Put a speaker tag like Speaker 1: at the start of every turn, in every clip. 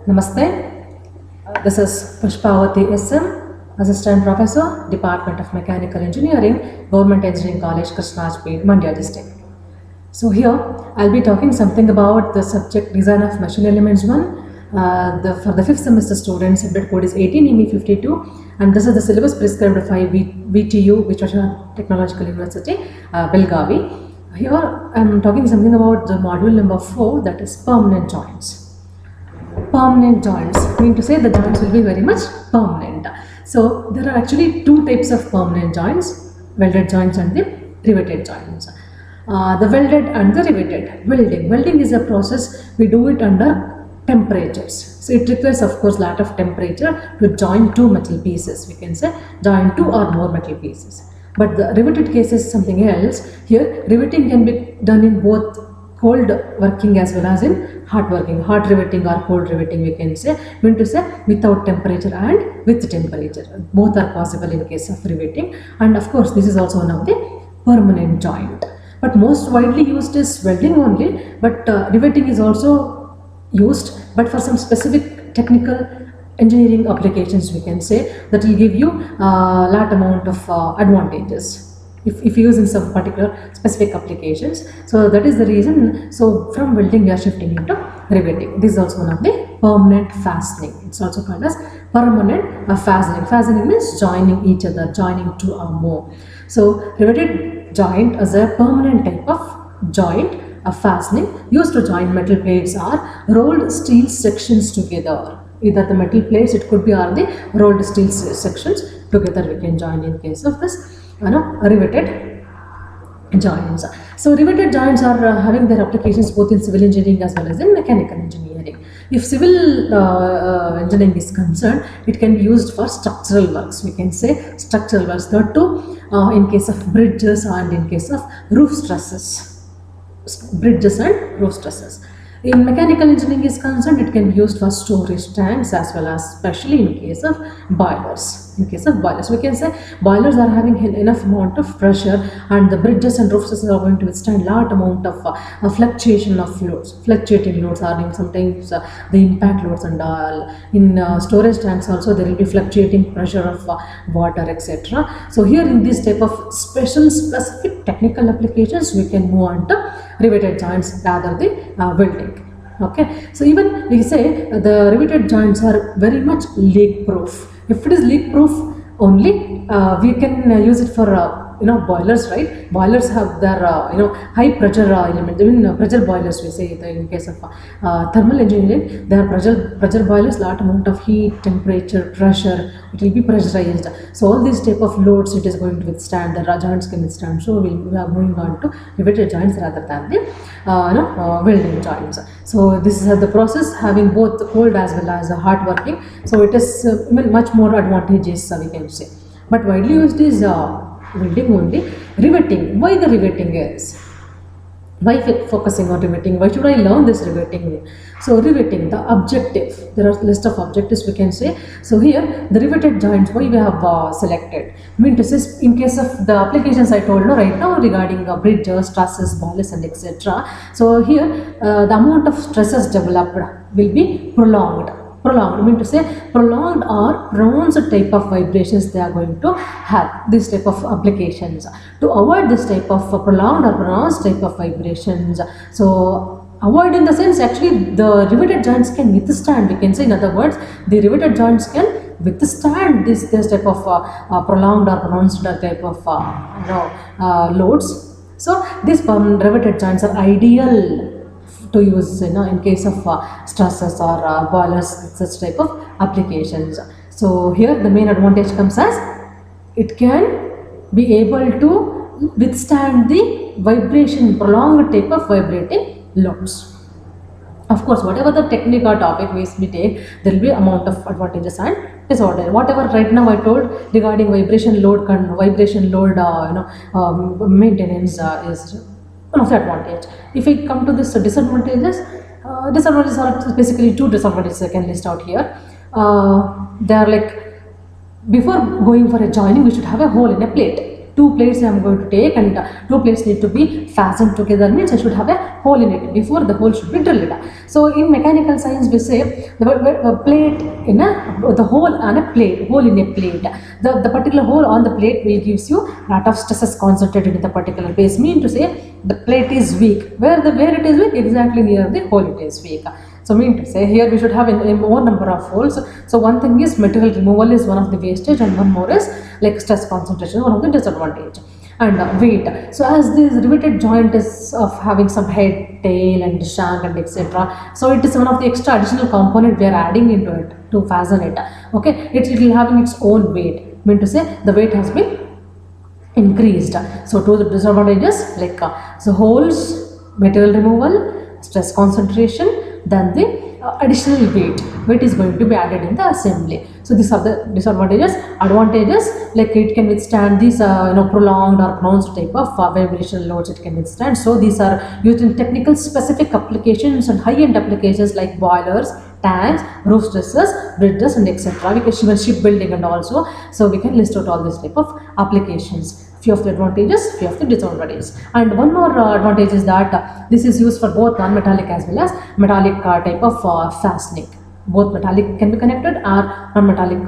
Speaker 1: Namaste. This is Pushpavati SM, Assistant Professor, Department of Mechanical Engineering, Government Engineering College, Krishnajpet, Mandya district. So here I'll be talking something about the subject Design of Machine Elements 1. For the 5th semester students, subject code is 18ME52, and this is the syllabus prescribed by VTU, Vichasha Technological University, Belgavi. Here I'm talking something about the module number 4, that is permanent joints. Permanent joints mean to say the joints will be very much permanent. So there are actually two types of permanent joints: welded joints and the riveted joints. The welded and the riveted. Welding is a process we do it under temperatures. So it requires, of course, lot of temperature to join two metal pieces. We can say join two or more metal pieces. But the riveted case is something else. Here riveting can be done in both cold working as well as in hot working. Hot riveting or cold riveting, we can say, mean to say without temperature and with temperature. Both are possible in case of riveting, and of course this is also one of the permanent joint. But most widely used is welding only, but riveting is also used, but for some specific technical engineering applications, we can say, that will give you a lot amount of advantages if you use in some particular specific applications. So that is the reason. So from welding we are shifting into riveting. This is also one of the permanent fastening. It's also called as permanent fastening. Fastening means joining each other, joining two or more. So riveted joint is a permanent type of joint, a fastening used to join metal plates or rolled steel sections together. Either the metal plates, it could be, or the rolled steel sections together we can join in case of this riveted joints. So riveted joints are having their applications both in civil engineering as well as in mechanical engineering. If civil engineering is concerned, it can be used for structural works. We can say structural works, that too in case of bridges and in case of roof trusses. Bridges and roof trusses. In mechanical engineering is concerned, it can be used for storage tanks as well as especially in case of boilers. In case of boilers, we can say boilers are having enough amount of pressure, and the bridges and roof trusses are going to withstand large amount of fluctuation of loads. Fluctuating loads are sometimes the impact loads, and in storage tanks also there will be fluctuating pressure of water, etc. So here in this type of specific technical applications, we can move on to riveted joints rather than welding. Okay, so even we say the riveted joints are very much leak proof. If it is leak proof only, we can use it for boilers, right? Boilers have their high pressure element. Even pressure boilers, we say in case of thermal engineering, there are pressure boilers, lot amount of heat, temperature, pressure, it will be pressurized. So all these type of loads it is going to withstand, the joints can withstand. So we are moving on to riveted joints rather than the welding joints. So this is the process having both cold as well as hot working. So it is much more advantageous, we can say. But widely used is welding only. Riveting, why the riveting is? Why focusing on riveting? Why should I learn this riveting? So riveting, the objective, there are a list of objectives we can say. So here the riveted joints, why we have selected, mean to say in case of the applications I told right now regarding bridges, trusses, boilers and etc. So here the amount of stresses developed will be prolonged, mean to say prolonged or pronounced type of vibrations they are going to have, this type of applications. To avoid this type of prolonged or pronounced type of vibrations, so avoid in the sense actually the riveted joints can withstand, we can say, in other words the riveted joints can withstand this type of prolonged or pronounced type of loads. So these riveted joints are ideal to use in case of stresses or boilers, such type of applications. So here the main advantage comes as it can be able to withstand the vibration, prolonged type of vibrating loads. Of course, whatever the technique or topic we take, there will be amount of advantages and disorder. Whatever right now I told regarding vibration load maintenance is one of the advantage. If we come to this disadvantages, disadvantages are basically two disadvantages I can list out here. They are like, before going for a joining, we should have a hole in a plate. two plates I am going to take, and two plates need to be fastened together, means I should have a hole in it before the hole should be drilled. So in mechanical science we say the plate in the hole on a plate, hole in a plate. The particular hole on the plate will gives you lot of stresses concentrated in the particular place. Mean to say the plate is weak. Where it is weak? Exactly near the hole it is weak. So mean to say here we should have a more number of holes. So one thing is material removal is one of the wastage, and one more is like stress concentration, one of the disadvantage. And weight. So as this riveted joint is of having some head, tail and shank and etc. So it is one of the extra additional component we are adding into it to fasten it. Okay, it will having its own weight. Mean to say the weight has been increased. So to the disadvantages like so holes, material removal, stress concentration, then the additional weight is going to be added in the assembly. So these are the disadvantages. Advantages, like it can withstand these prolonged or pronounced type of vibrational loads it can withstand. So these are used in technical specific applications and high-end applications like boilers, tanks, roof trusses, bridges and etc. We can even shipbuilding and also. So we can list out all these type of applications. Few of the advantages, few of the disadvantages. And one more advantage is that this is used for both non-metallic as well as metallic type of fastening. Both metallic can be connected, or non-metallic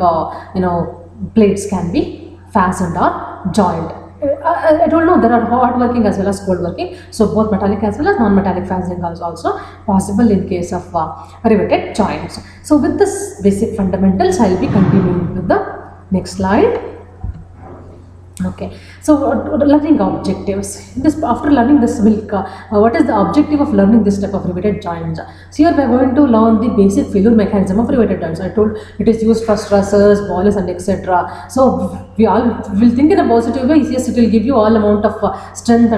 Speaker 1: plates can be fastened or joined. I don't know, there are hot working as well as cold working. So both metallic as well as non-metallic fastening is also possible in case of riveted joints. So with this basic fundamentals, I will be continuing with the next slide. Okay, so learning objectives. After learning this, what is the objective of learning this type of riveted joints? So here we are going to learn the basic failure mechanism of riveted joints. I told it is used for stressors, boilers and etc. So we all will think in a positive way. Yes, it will give you all amount of strength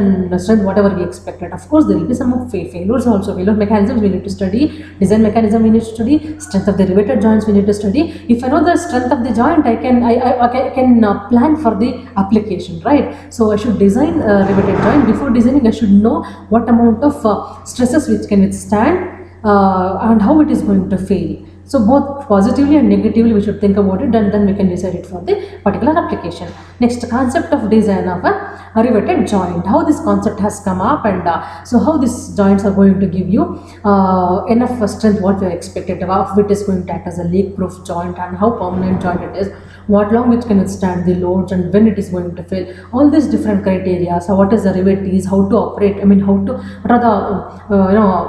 Speaker 1: whatever we expected. Of course, there will be some failures also. Failure mechanisms we need to study. Design mechanism we need to study. Strength of the riveted joints we need to study. If I know the strength of the joint, I can plan for the application, right? So I should design a riveted joint. Before designing, I should know what amount of stresses which can withstand and how it is going to fail. So both positively and negatively we should think about it, and then we can decide it for the particular application. Next, concept of design of a riveted joint. How this concept has come up, and so how these joints are going to give you enough strength what we are expected of. It is going to act as a leak-proof joint, and how permanent joint it is, what long it can withstand the loads, and when it is going to fail. All these different criteria. So what is the rivet is, how to operate, what are the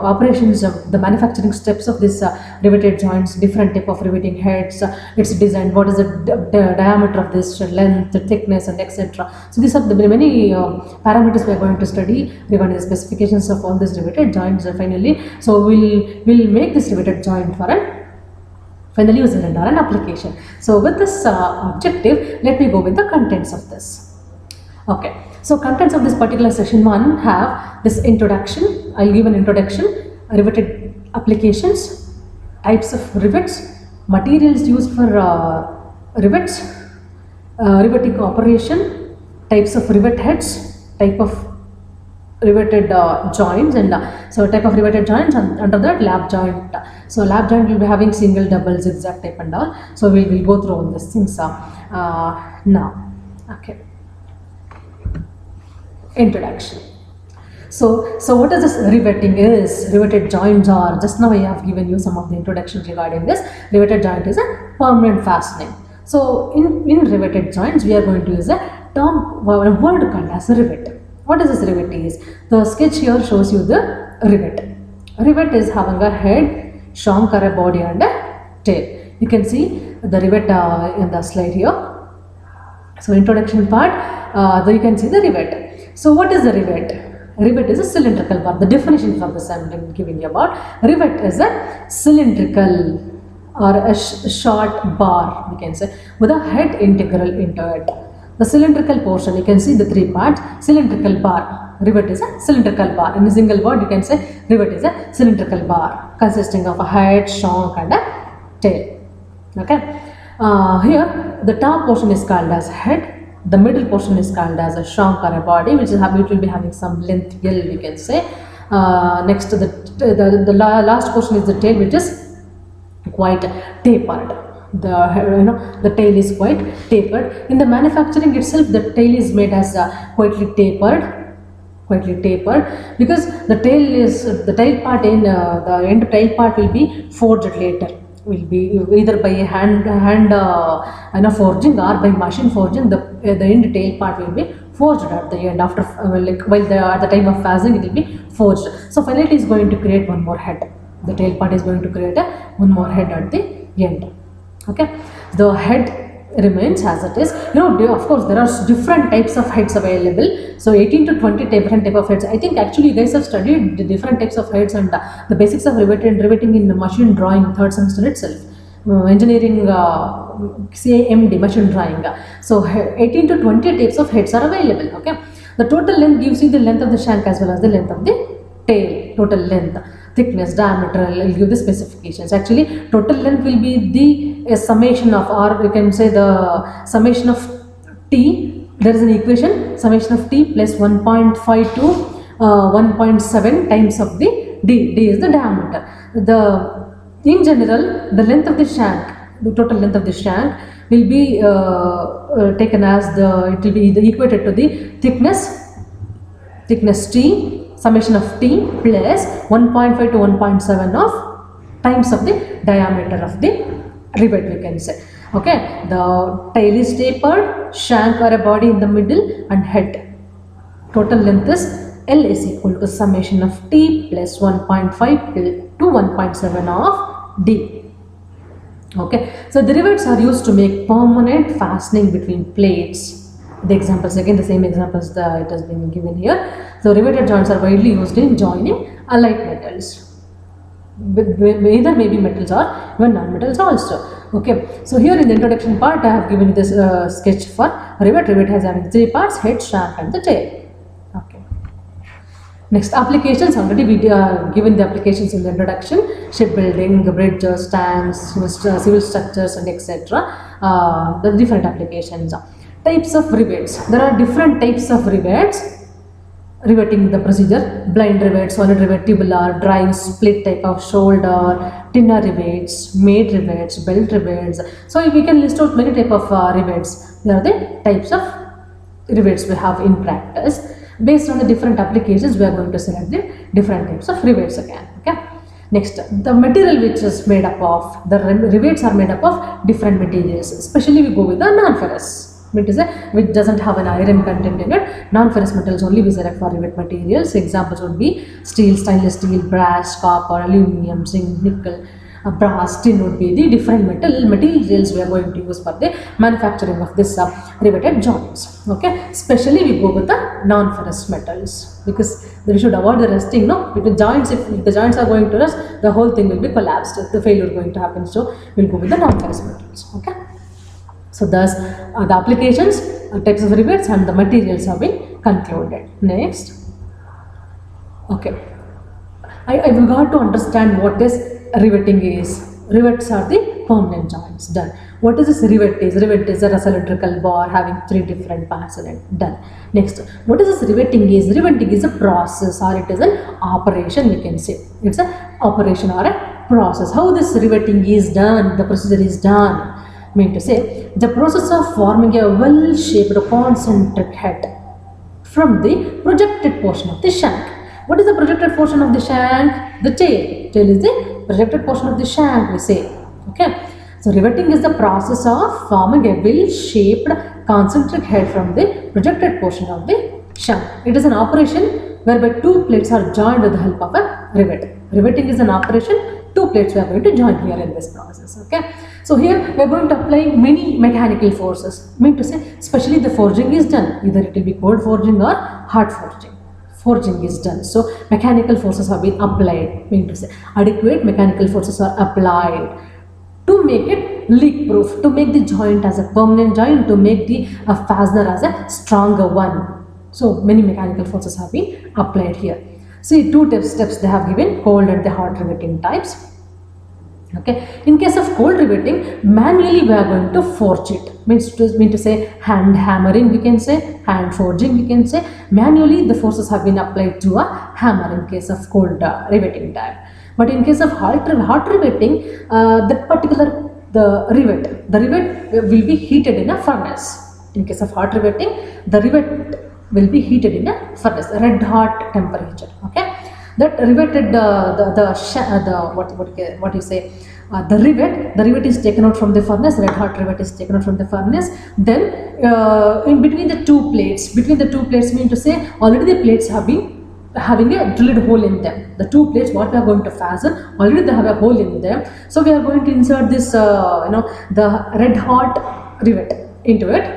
Speaker 1: operations of the manufacturing steps of this riveted joints, different type of riveting heads, its design, what is the diameter of this, length, thickness and etc. So these are the many parameters we are going to study regarding the specifications of all these riveted joints finally. So we'll make this riveted joint for an final user and or an application. So with this objective, let me go with the contents of this. Okay, so contents of this particular session 1 have this introduction. I'll give an introduction, riveted applications, types of rivets, materials used for rivets, riveting operation, types of rivet heads, type of riveted joints, and so type of riveted joints, and under that lap joint. So lap joint will be having single, double, zigzag type and all. So we will go through all these things now. Okay. Introduction. So what is this riveting is? Riveted joints are, just now I have given you some of the introduction regarding this. Riveted joint is a permanent fastening. So in riveted joints, we are going to use a term, a word called as a rivet. What is this rivet is? The sketch here shows you the rivet. Rivet is having a head, shank or a body and a tail. You can see the rivet in the slide here. So introduction part, there you can see the rivet. So what is the rivet? Rivet is a cylindrical bar. The definition for this I am giving you about. Rivet is a cylindrical or a short bar, we can say, with a head integral into it. The cylindrical portion, you can see the three parts. Cylindrical bar. Rivet is a cylindrical bar. In a single word, you can say rivet is a cylindrical bar consisting of a head, shank and a tail. Okay. Here, the top portion is called as head. The middle portion is called as a shank or a body, which will be having some length L, we can say. Next, the last portion is the tail, which is quite tapered. The tail is quite tapered. In the manufacturing itself, the tail is made as quietly tapered, because the tail part in the end tail part will be forged later, will be either by hand forging or by machine forging. The end tail part will be forged at the end, after at the time of phasing it will be forged. So finally it is going to create one more head. The tail part is going to create one more head at the end. Okay, the head remains as it is. Of course there are different types of heads available, so 18 to 20 different type of heads. I think actually you guys have studied the different types of heads and the basics of riveting in machine drawing third semester itself, engineering CMD machine drawing. So 18 to 20 types of heads are available. Okay, the total length gives you the length of the shank as well as the length of the tail. Total length, thickness, diameter will give the specifications. Actually total length will be the summation of, or you can say the summation of t. There is an equation, summation of t plus 1.5 to 1.7 times of the d. D is the diameter. In general, the length of the shank, the total length of the shank will be taken as it will be equated to the thickness t, summation of t plus 1.5 to 1.7 of times of the diameter of the rivet, we can say. Okay, the tail is tapered, shank or a body in the middle, and head. Total length is L is equal to summation of t plus 1.5 to 1.7 of d. Okay, so the rivets are used to make permanent fastening between plates. The examples, again the same examples that it has been given here. So riveted joints are widely used in joining allied metals, either maybe metals or even non-metals also. Okay, so here in the introduction part I have given you this sketch for rivet. Rivet has having 3 parts: head, shank and the tail. Okay, next applications. Already we given the applications in the introduction: shipbuilding, bridges, tanks, civil structures and etc. The different applications. Types of rivets. There are different types of rivets. Riveting the procedure: blind rivet, solid rivet, tubular, drive, split type of shoulder, tinner rivets, made rivets, belt rivets. So we can list out many type of rivets. They are the types of rivets we have in practice. Based on the different applications, we are going to select the different types of rivets again. Okay. Next, the material which is made up of, the rivets are made up of different materials. Especially we go with the non-ferrous, which doesn't have an iron content in it. Non-ferrous metals only we select for rivet materials. Examples would be steel, stainless steel, brass, copper, aluminum, zinc, nickel, brass, tin would be the different materials we are going to use for the manufacturing of this riveted joints. Okay, especially we go with the non-ferrous metals, because we should avoid the rusting. With the joints, if the joints are going to rust, the whole thing will be collapsed, the failure is going to happen. So we'll go with the non-ferrous metals. Okay, so thus the applications, types of rivets and the materials have been concluded. Next, okay, I will got to understand what is riveting is. Rivets are the permanent joints. Done. What is this rivet is? Rivet is a cylindrical bar having 3 different parts in it. Done. Next, what is this riveting is? Riveting is a process, or it is an operation, we can say. It's an operation or a process. How this riveting is done, the procedure is done. Mean to say, the process of forming a well-shaped concentric head from the projected portion of the shank. What is the projected portion of the shank? The tail. Tail is the projected portion of the shank, we say. Okay, so riveting is the process of forming a well-shaped concentric head from the projected portion of the shank. It is an operation whereby 2 plates are joined with the help of a rivet. Riveting is an operation, 2 plates we are going to join here in this process. Okay, so here we are going to apply many mechanical forces. Mean to say, especially the forging is done. Either it will be cold forging or hard forging. Forging is done. So mechanical forces have been applied. Mean to say, adequate mechanical forces are applied to make it leak proof, to make the joint as a permanent joint, to make the fastener as a stronger one. So many mechanical forces have been applied here. See, 2 steps they have given: cold and the hot riveting types. Okay, in case of cold riveting, manually we are going to forge it. Mean to say, hand hammering, we can say, hand forging, we can say. Manually the forces have been applied to a hammer in case of cold riveting type. But in case of hot riveting, that particular the rivet. The rivet will be heated in a furnace. In case of hot riveting, the rivet will be heated in a furnace, red hot temperature. Okay, that riveted what you say, the rivet is taken out from the furnace. Red hot rivet is taken out from the furnace. Then in between the two plates mean to say already the plates have been having a drilled hole in them. The two plates what we are going to fasten, already they have a hole in them. So we are going to insert this the red hot rivet into it.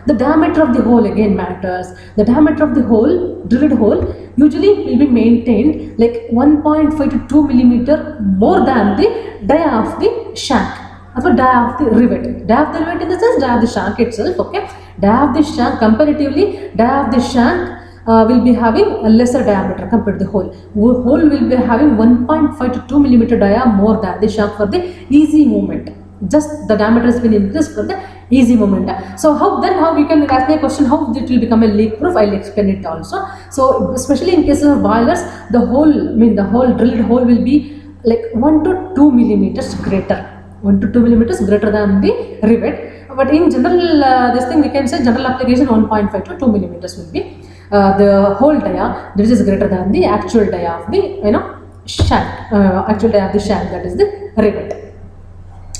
Speaker 1: The diameter of the hole again matters. The diameter of the hole, drilled hole, usually will be maintained like 1.5 to 2 millimeter more than the dia of the shank, or dia of the rivet. Dia of the rivet in the sense dia of the shank itself. Okay, dia of the shank, comparatively dia of the shank will be having a lesser diameter compared to the hole. Hole will be having 1.5 to 2 millimeter dia more than the shank for the easy movement. Just the diameter has been increased for the easy movement. So how we can ask me a question, how it will become a leak proof? I'll explain it also. So especially in cases of boilers, the whole drilled hole will be like 1 to 2 millimeters greater. 1 to 2 millimeters greater than the rivet. But in general, this thing we can say general application 1.5 to 2 millimeters will be the whole dia, which is greater than the actual dia of the shank. Actual dia of the shank, that is the rivet.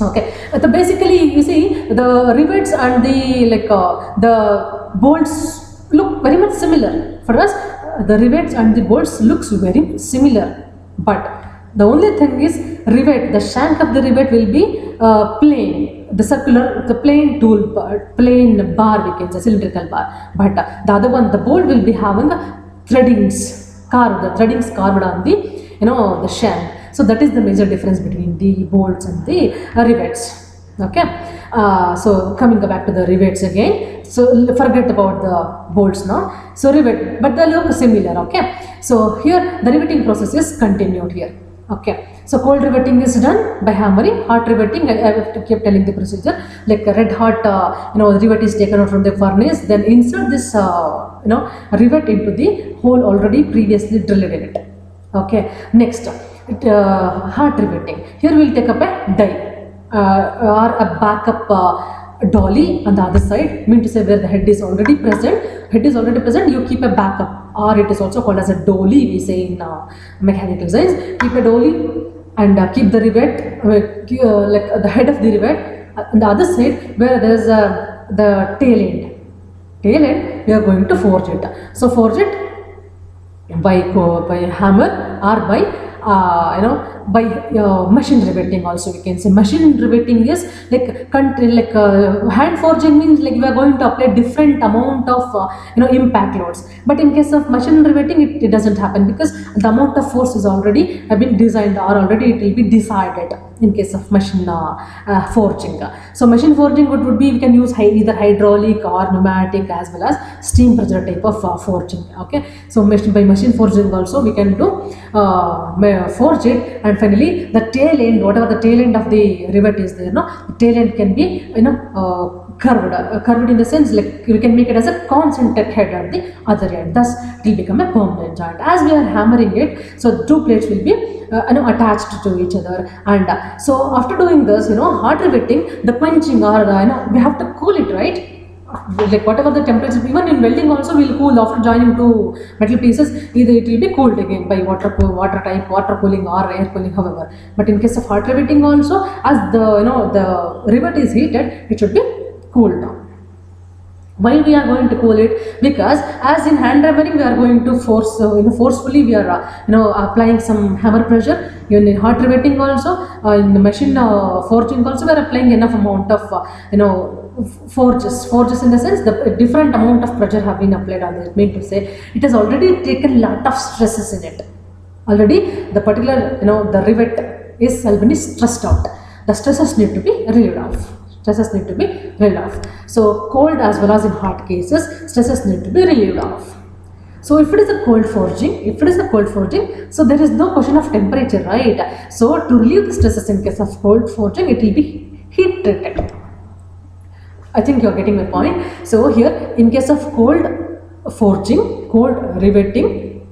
Speaker 1: Okay, so basically you see the rivets and the bolts look very much similar. For us, the rivets and the bolts looks very similar, but the only thing is rivet, the shank of the rivet will be plain, the plain tool bar, plain bar, we can say cylindrical bar, but the other one, the bolt will be having threadings carved on the shank. So that is the major difference between the bolts and the rivets. Okay, so coming back to the rivets again. So forget about the bolts now. So rivet, but they look similar. Okay, so here the riveting process is continued here. Okay, so cold riveting is done by hammering. Hot riveting, I have to keep telling the procedure. Like a red hot, rivet is taken out from the furnace. Then insert this, rivet into the hole already previously drilled in it. Okay, next. Hard riveting. Here we will take up a die or a backup dolly on the other side, mean to say where the head is already present. You keep a backup, or it is also called as a dolly, we say in mechanical science. Keep a dolly and keep the rivet like the head of the rivet on the other side where there is the tail end. We are going to forge it. So forge it by hammer or by machine riveting also, we can say. Machine riveting is like hand forging means like we are going to apply different amount of impact loads, but in case of machine riveting it doesn't happen, because the amount of force is already have been designed, or already it will be decided in case of machine forging. So machine forging would be, we can use either hydraulic or pneumatic as well as steam pressure type of forging. Okay, so by machine forging also we can do forge it, and finally the tail end, whatever the tail end of the rivet is there, the tail end can be curved in the sense like we can make it as a concentric head at the other end, thus it will become a permanent joint. As we are hammering it, so two plates will be attached to each other, and so after doing this, hot riveting, the quenching or we have to cool it, right? Like whatever the temperature, even in welding also will cool after joining two metal pieces. Either it will be cooled again by water cooling or air cooling, however. But in case of hot riveting also, as the rivet is heated, it should be cooled down. Why we are going to cool it? Because as in hand hammering we are going to forcefully we are applying some hammer pressure. Even in hot riveting also, in the machine forging also, we are applying enough amount of forges in the sense the different amount of pressure have been applied on it. Mean to say it has already taken lot of stresses in it. Already the particular the rivet is already stressed out. The stresses need to be relieved off. So cold as well as in hot cases, stresses need to be relieved off. So if it is a cold forging, so there is no question of temperature, right? So to relieve the stresses in case of cold forging, it will be heat treated. I think you are getting my point. So here in case of cold forging, cold riveting,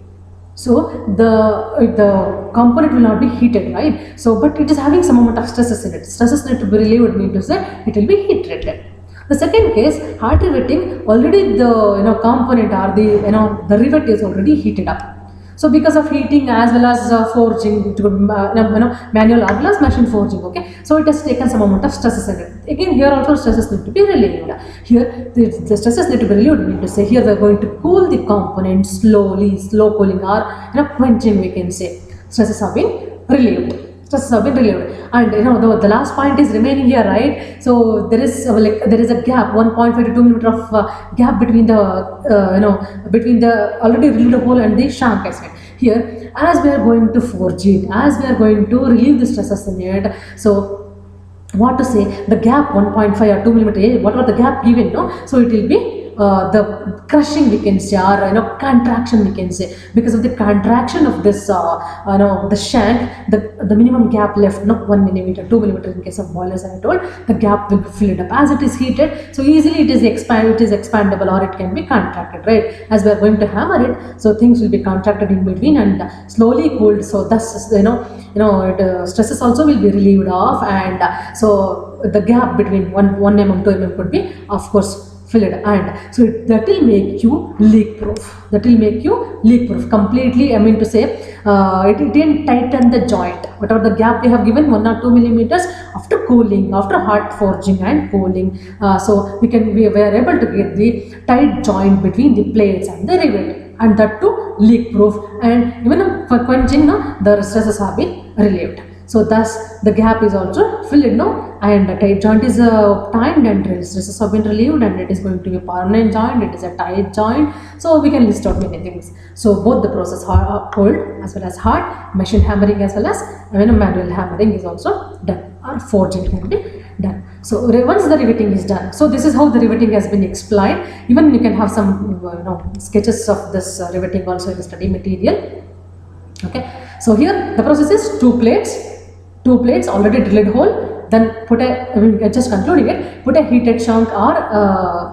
Speaker 1: So the component will not be heated, right? So but it is having some amount of stresses in it. Stresses need to be relieved, mean to say it will be heat treated. The second case, hard riveting, already the component or the the rivet is already heated up. So because of heating as well as forging, it would, manual as well as machine forging. Okay, so it has taken some amount of stresses in it. Again, here also stresses need to be relieved. Here the stresses need to be relieved. We need to say here we are going to cool the component slowly, slow cooling or quenching. We can say stresses have been relieved. Stresses have been relieved, and the last point is remaining here, right? So there is there is a gap, 1.5 to 2 millimeter of gap between the between the already relieved hole and the shank as well. Here, as we are going to forge it, as we are going to relieve the stresses in it, so what to say, the gap 1.5 or 2 millimeter, whatever the gap given, no, so it will be the crushing, we can say, or contraction, we can say, because of the contraction of this the shank, the minimum gap left, no, 1 millimeter, 2 millimeter in case of boilers, I told, the gap will be filled up as it is heated. So easily it is expandable, or it can be contracted, right? As we are going to hammer it, so things will be contracted in between and slowly cooled. So thus stresses also will be relieved off, and so the gap between 1 mm 2 mm could be, of course, filled, and so that will make you leak proof. That will make you leak proof completely. I mean to say, it didn't tighten the joint. Whatever the gap we have given, 1 or 2 millimeters, after cooling, after hot forging and cooling, so we are able to get the tight joint between the plates and the rivet, and that too leak proof. And even for quenching, the stresses have been relieved. So thus the gap is also filled, and the tight joint is timed and stresses have been relieved, and it is going to be a permanent joint, it is a tight joint. So we can list out many things. So both the process, cold as well as hot, machine hammering as well as manual hammering is also done, or forging can be done. So once the riveting is done, so this is how the riveting has been explained. Even you can have some sketches of this riveting also in the study material. Okay, so here the process is two plates already drilled hole, then put just concluding it, put a heated shank or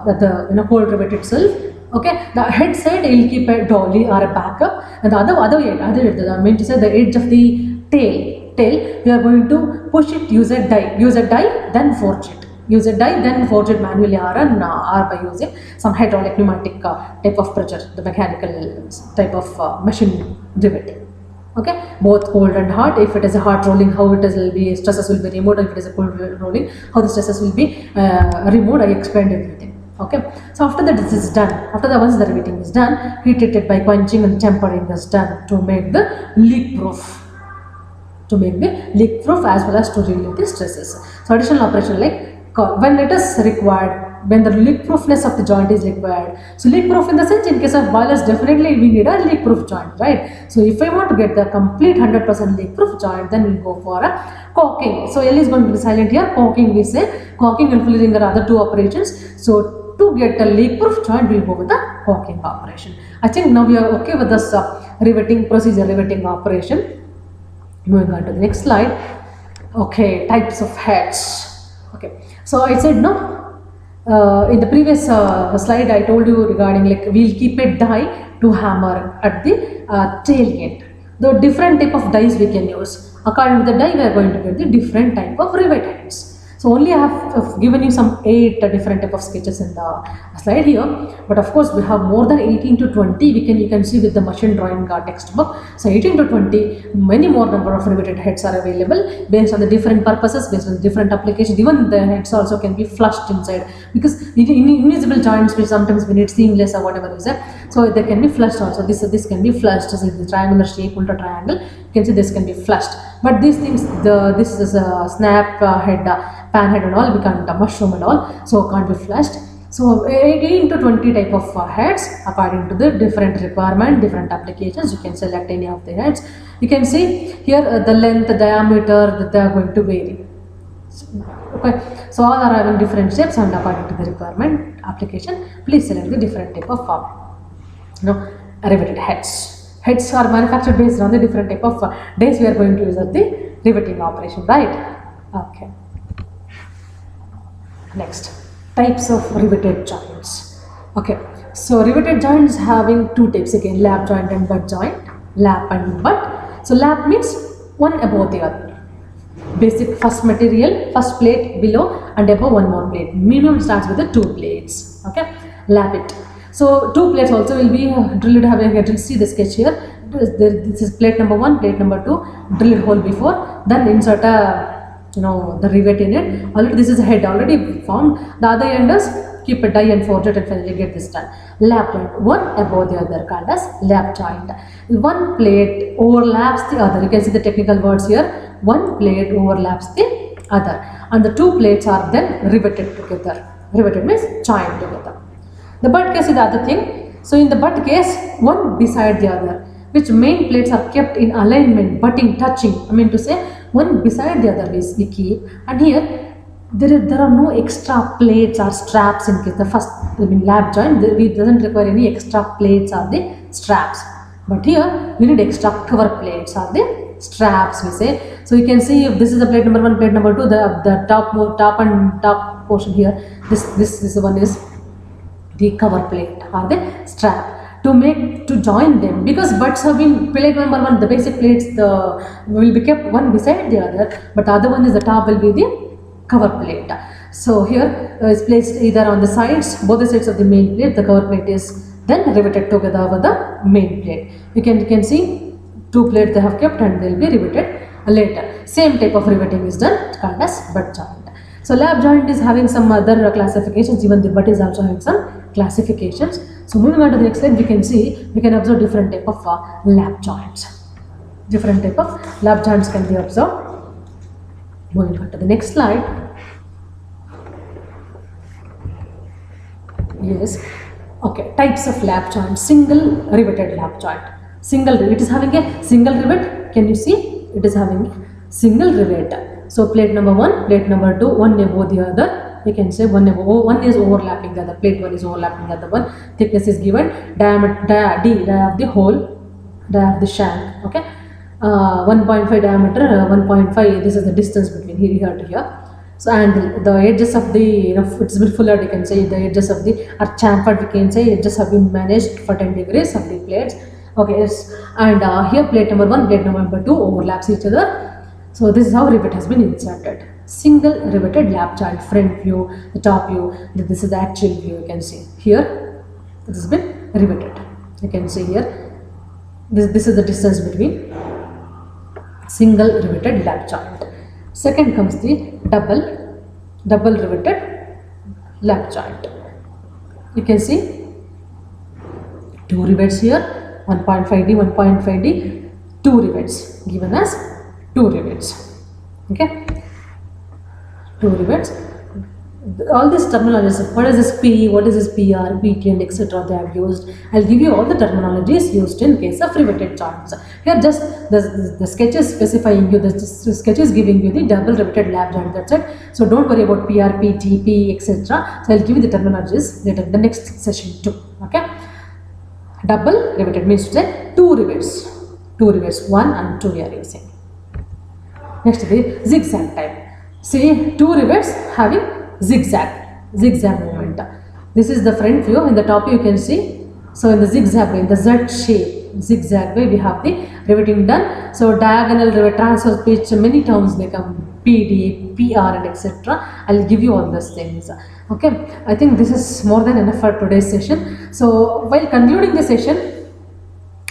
Speaker 1: the cold rivet itself. Okay, the head side will keep a dolly or a backup, and the other edge, I mean to say the edge of the tail, we are going to push it, use a die, then forge it. Use a die, then forge it manually or by using some hydraulic pneumatic type of pressure, the mechanical type of machine rivet. Okay, both cold and hot. If it is a hot rolling, how it is will be, stresses will be removed. If it is a cold rolling, how the stresses will be removed. I explained everything. Okay, so after that this is done. Once the riveting is done, heat treated by quenching and tempering is done to make the leak proof. As well as to relieve the stresses. So additional operation like when it is required, when the leak proofness of the joint is required. So leak proof in the sense, in case of boilers, definitely we need a leak proof joint, right? So if I want to get the complete 100% leak proof joint, then we'll go for a caulking. So L is going to be silent here. Caulking, we say caulking and filling are other two operations. So to get a leak proof joint, we'll go with the caulking operation. I think now we are okay with this riveting operation. Moving on to the next slide. Okay, types of heads. Okay, so I said in the previous slide I told you regarding like we'll keep a die to hammer at the tail end. The different type of dies we can use. According to the die, we are going to get the different type of rivet heads. So only I have given you some 8 different type of sketches in the slide here, but of course we have more than 18 to 20. You can see with the machine drawing textbook. So 18 to 20, many more number of riveted heads are available based on the different purposes, based on the different applications. Even the heads also can be flushed inside, because in invisible joints which sometimes we need seamless or whatever is there, so they can be flushed also. This can be flushed. So the triangular shape, ultra triangle, you can see this can be flushed. But these things, this is a snap head, pan head and all, we can't mushroom and all, so can't be flushed. So 18 to 20 type of heads according to the different requirement, different applications. You can select any of the heads. You can see here the length, the diameter that they are going to vary. Okay, so all are having different shapes, and according to the requirement application, please select the different type of riveted heads. Heads are manufactured based on the different type of dies we are going to use at the riveting operation, right? Okay. Next, types of riveted joints. Okay, so riveted joints having two types again, lap joint and butt joint. lap and butt. So lap means one above the other. Basic first material, first plate below and above one more plate. Minimum starts with the 2 plates. Okay, lap it. So 2 plates also will be drilled. Having a see the sketch here. This is plate number 1, plate number 2. Drilled hole before, then insert a the rivet in it. Already this is a head already formed. The other end is keep a die and forge it and finally get this done. Lap joint, one above the other, called as lap joint. One plate overlaps the other. You can see the technical words here. One plate overlaps the other, and the 2 plates are then riveted together. Riveted means joined together. The butt case is the other thing. So in the butt case, one beside the other, which main plates are kept in alignment, butting, touching. I mean to say, one beside the other is we keep, and here there are no extra plates or straps in case the first lap joint. It doesn't require any extra plates or the straps, but here we need extra cover plates or the straps, we say. So you can see if this is the plate number 1, plate number 2, the top portion here, this one is the cover plate or the strap to join them, because butts have been plate number 1, the basic plates will be kept one beside the other, but the other one is the top will be the cover plate. So here is placed either on the sides, both the sides of the main plate. The cover plate is then riveted together with the main plate. You can see 2 plates they have kept and they will be riveted later. Same type of riveting is done, called as butt joint. So lap joint is having some other classifications. Even the butt is also having some classifications. So moving on to the next slide, we can observe different type of lap joints. Different type of lap joints can be observed. Moving on to the next slide. Yes. Okay. Types of lap joint. Single riveted lap joint. It is having a single rivet. Can you see? It is having a single rivet. So plate number 1, plate number 2, one above the other. You can say one is overlapping the other. Plate 1 is overlapping the other one. Thickness is given. Diameter D of the hole, die of the shank. Okay. 1.5 diameter, 1.5. This is the distance between here to here. So and the edges of the it's been fuller. You can say the edges of the are chamfered. We can say edges have been managed for 10 degrees of the plates. Okay. Yes. And here plate number 1, plate number 2 overlaps each other. So this is how rivet has been inserted. Single riveted lap joint, front view, the top view. This is the actual view. You can see here. This has been riveted. You can see here. This is the distance between single riveted lap joint. Second comes the double riveted lap joint. You can see 2 rivets here, 1.5D, 1.5D, 2 rivets given as 2 rivets. Okay, 2 rivets. All these terminologies, what is this P, what is this PR, PT and etc. they have used. I'll give you all the terminologies used in case of riveted joints. Here just the sketch is specifying you, the sketch is giving you the double riveted lap joint, that's it. So don't worry about PR, PT, P, etc. So I'll give you the terminologies later in the next session too. Okay. Double riveted means to say 2 rivets, 1 and 2 we are using. Next the zigzag type. See 2 rivets having zigzag movement. This is the front view. In the top you can see. So in the zigzag way, in the Z shape, zigzag way, we have the riveting done. So diagonal rivet, transverse pitch, many terms they come, PD, PR and etc. I'll give you all those things. Okay, I think this is more than enough for today's session. So while concluding the session,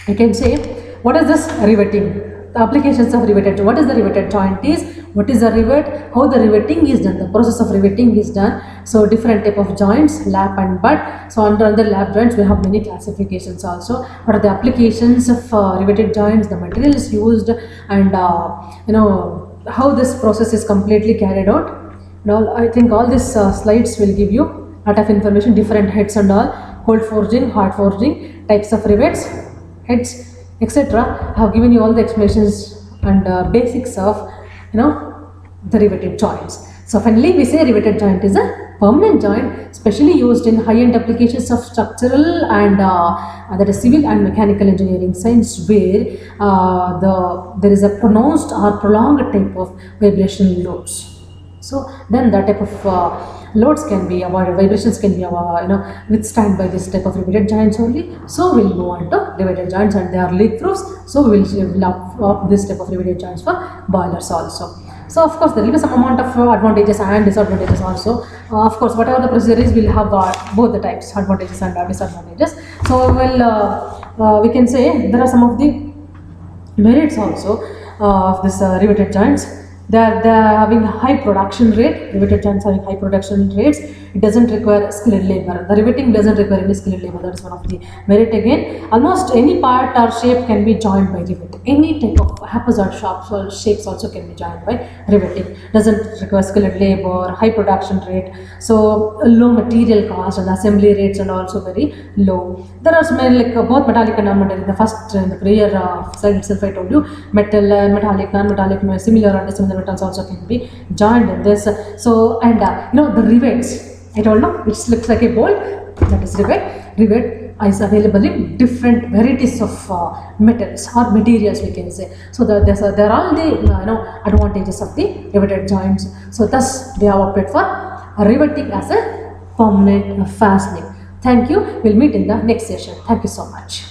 Speaker 1: I can say, what is this riveting? The applications of riveted. What is the riveted joint is? What is a rivet? How the riveting is done? The process of riveting is done. So different type of joints, lap and butt. So under the lap joints we have many classifications also. What are the applications of riveted joints? The materials used and how this process is completely carried out. And all, I think all these slides will give you a lot of information. Different heads and all. Cold forging, hot forging, types of rivets, heads, etc. I have given you all the explanations and basics of the riveted joints. So finally we say riveted joint is a permanent joint specially used in high-end applications of structural and that is civil and mechanical engineering science, where there is a pronounced or prolonged type of vibrational loads. So then that type of loads can be avoided, vibrations can be withstand by this type of riveted joints only. So we'll go on to riveted joints, and they are leak proofs. So we'll have this type of riveted joints for boilers also. So of course there will be some amount of advantages and disadvantages also. Of course, whatever the procedure is, we'll have both the types, advantages and disadvantages. So we can say there are some of the merits also of this riveted joints. They are having a high production rate. Riveted joints having high production rates. It doesn't require skilled labor. The riveting doesn't require any skilled labor. That is one of the merit again. Almost any part or shape can be joined by rivet. Any type of haphazard shapes also can be joined by riveting. Doesn't require skilled labor, high production rate. So low material cost, and assembly rates and also very low. There are some both metallic and non-metallic. In the prior slide itself I told you, metal and metallic, non-metallic, similar or dissimilar metals also can be joined in this. So and the rivets, I told you, it looks like a bowl, that is rivet. Rivet is available in different varieties of metals or materials, we can say. So there are all the advantages of the riveted joints. So thus they have opted for riveting as a permanent fastening. Thank you. We'll meet in the next session. Thank you so much.